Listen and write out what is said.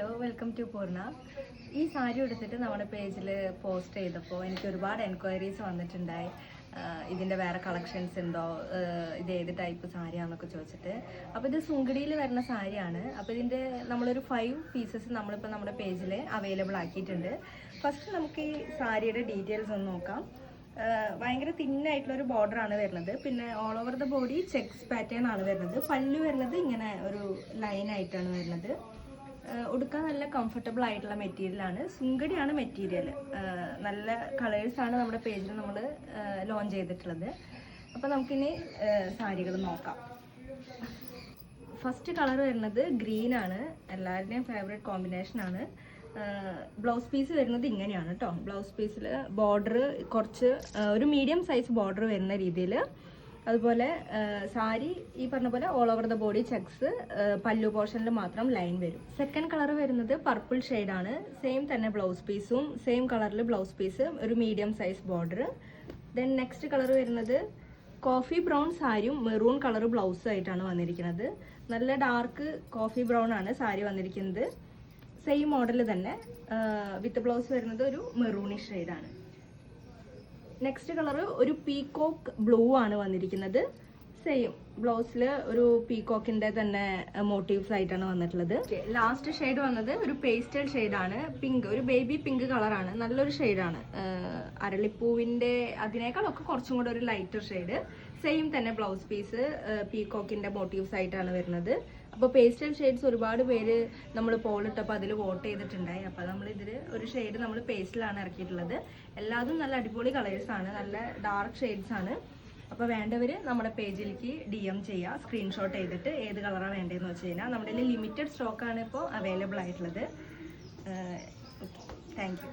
Hello, welcome to പൂർണ്ണ. ഈ സാരി എടുത്തിട്ട് നമ്മുടെ പേജിൽ പോസ്റ്റ് ചെയ്തപ്പോൾ എനിക്ക് ഒരുപാട് എൻക്വയറീസ് വന്നിട്ടുണ്ടായി. ഇതിൻ്റെ വേറെ കളക്ഷൻസ് ഉണ്ടോ, ഇത് ഏത് ടൈപ്പ് സാരിയാണെന്നൊക്കെ ചോദിച്ചിട്ട്. അപ്പോൾ ഇത് സുങ്കടിയിൽ വരുന്ന സാരിയാണ്. അപ്പോൾ ഇതിൻ്റെ നമ്മളൊരു 5 പീസസ് നമ്മളിപ്പോൾ നമ്മുടെ പേജിൽ അവൈലബിൾ ആക്കിയിട്ടുണ്ട്. ഫസ്റ്റ് നമുക്ക് ഈ സാരിയുടെ ഡീറ്റെയിൽസ് ഒന്ന് നോക്കാം. ഭയങ്കര തിന്നായിട്ടുള്ളൊരു ബോർഡറാണ് വരുന്നത്. പിന്നെ all over the body checks pattern ആണ് വരുന്നത്. പല്ലു വരുന്നത് ഇങ്ങനെ ഒരു ലൈനായിട്ടാണ് വരുന്നത്. ഉടുക്കാൻ നല്ല കംഫർട്ടബിൾ ആയിട്ടുള്ള മെറ്റീരിയലാണ്. സുങ്കടിയാണ് മെറ്റീരിയൽ. നല്ല കളേഴ്സാണ് നമ്മുടെ പേജിൽ നമ്മൾ ലോഞ്ച് ചെയ്തിട്ടുള്ളത്. അപ്പോൾ നമുക്കിനി സാരികൾ നോക്കാം. ഫസ്റ്റ് കളർ വരുന്നത് ഗ്രീനാണ്. എല്ലാവരുടെയും ഫേവറേറ്റ് കോമ്പിനേഷനാണ്. ബ്ലൗസ് പീസ് വരുന്നത് ഇങ്ങനെയാണ് കേട്ടോ. ബ്ലൗസ് പീസിൽ ബോർഡർ കുറച്ച് ഒരു മീഡിയം സൈസ് ബോർഡർ വരുന്ന രീതിയിൽ. അതുപോലെ സാരി ഈ പറഞ്ഞ പോലെ all over the body checks, pallu പോർഷനിൽ മാത്രം ലൈൻ വരും. സെക്കൻഡ് കളർ വരുന്നത് പർപ്പിൾ ഷെയ്ഡാണ്. സെയിം തന്നെ ബ്ലൗസ് പീസും സെയിം കളറിൽ ബ്ലൗസ് പീസ്, ഒരു medium size border. Then next colour വരുന്നത് കോഫി ബ്രൗൺ സാരിയും മെറൂൺ കളർ ബ്ലൗസും ആയിട്ടാണ് വന്നിരിക്കുന്നത്. നല്ല ഡാർക്ക് കോഫി ബ്രൗൺ ആണ് സാരി വന്നിരിക്കുന്നത്. സെയിം മോഡൽ തന്നെ വിത്ത് ബ്ലൗസ് വരുന്നത് ഒരു മെറൂണിഷ് ഷെയ്ഡാണ്. നെക്സ്റ്റ് കളർ ഒരു പീകോക്ക് ബ്ലൂ ആണ് വന്നിരിക്കുന്നത്. സെയിം ബ്ലൗസിൽ ഒരു പീകോക്കിന്റെ തന്നെ മോട്ടീവ്സ് ആയിട്ടാണ് വന്നിട്ടുള്ളത്. ലാസ്റ്റ് ഷെയ്ഡ് വന്നത് ഒരു പേസ്റ്റൽ ഷെയ്ഡാണ്. പിങ്ക്, ഒരു ബേബി പിങ്ക് കളറാണ്. നല്ലൊരു ഷെയ്ഡാണ്. അരളിപ്പൂവിന്റെ അതിനേക്കാളൊക്കെ കുറച്ചും കൂടെ ഒരു ലൈറ്റർ ഷെയ്ഡ്. സെയിം തന്നെ ബ്ലൗസ് പീസ് പീകോക്കിന്റെ മോട്ടീവ്സ് ആയിട്ടാണ് വരുന്നത്. അപ്പോൾ പേസ്റ്റൽ ഷെയ്ഡ്സ് ഒരുപാട് പേര് നമ്മൾ പോളിട്ടപ്പോൾ അതിൽ വോട്ട് ചെയ്തിട്ടുണ്ടായി. അപ്പോൾ നമ്മൾ ഇതിൽ ഒരു ഷെയ്ഡ് നമ്മൾ പേസ്റ്റിലാണ് ഇറക്കിയിട്ടുള്ളത്. എല്ലാതും നല്ല അടിപൊളി കളേഴ്സാണ്, നല്ല ഡാർക്ക് ഷെയ്ഡ്സ് ആണ്. അപ്പോൾ വേണ്ടവർ നമ്മുടെ പേജിലേക്ക് DM ചെയ്യുക, സ്ക്രീൻഷോട്ട് ചെയ്തിട്ട് ഏത് കളറാണ് വേണ്ടതെന്ന് വെച്ച് കഴിഞ്ഞാൽ. നമ്മുടെ ലിമിറ്റഡ് സ്റ്റോക്കാണ് ഇപ്പോൾ അവൈലബിൾ ആയിട്ടുള്ളത്. Thank you.